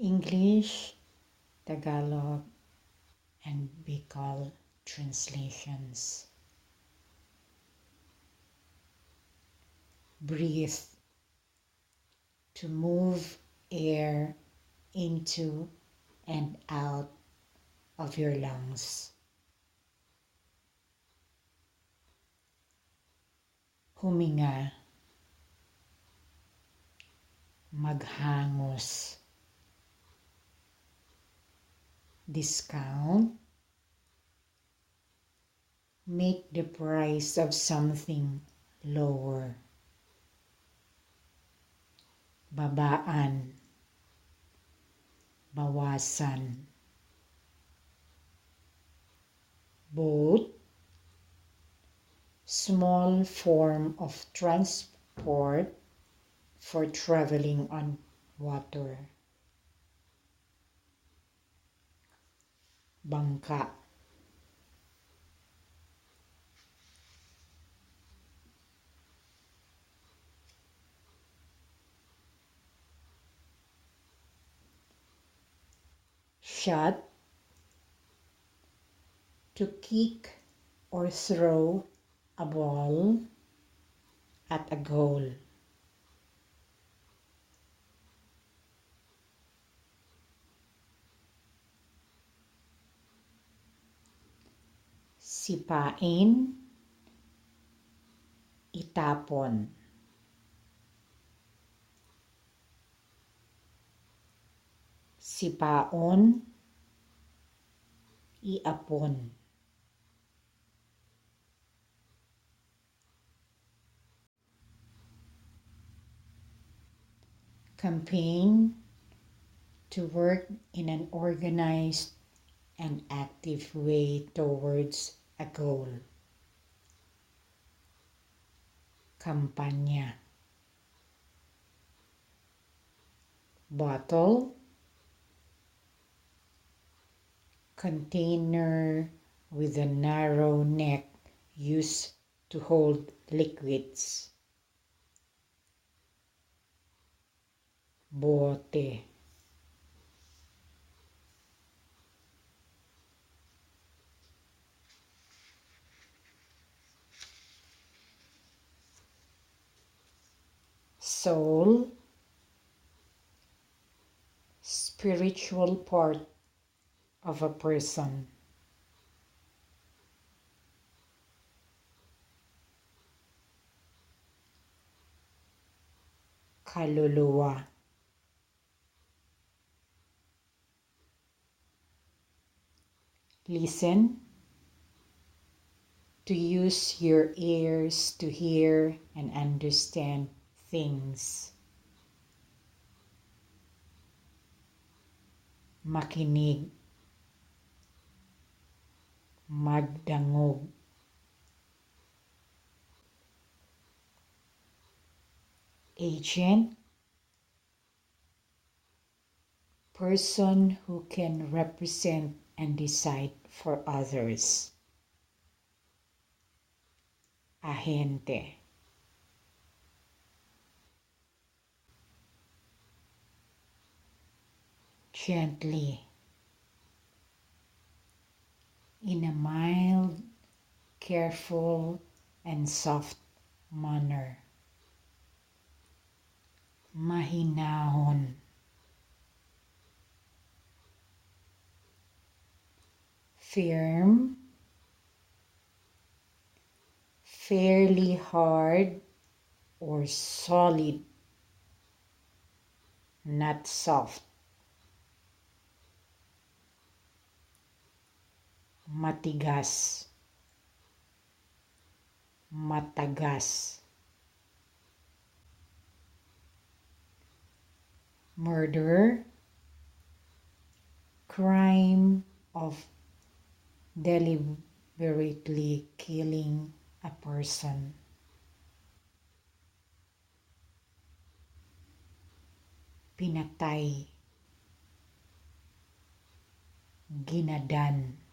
English, Tagalog, and Bicol translations. Breathe, to move air into and out of your lungs. Huminga, maghangos. Discount, make the price of something lower. Babaan, bawasan. Boat, small form of transport for traveling on water. Bangka, shot, to kick or throw a ball at a goal. Sipain, itapon. Sipaon, iapon. Campaign, to work in an organized and active way towards a goal. Kampanya. Bottle, container with a narrow neck used to hold liquids. Bote, soul, spiritual part of a person. Kaluluwa. Listen, to use your ears to hear and understand things. Makinig, magdangog. Agent, person who can represent and decide for others. Ahente, gently, in a mild, careful, and soft manner. Mahinahon, firm, fairly hard or solid, not soft. Matigas, matagas. Murder, crime of deliberately killing a person. Pinatay, ginadan.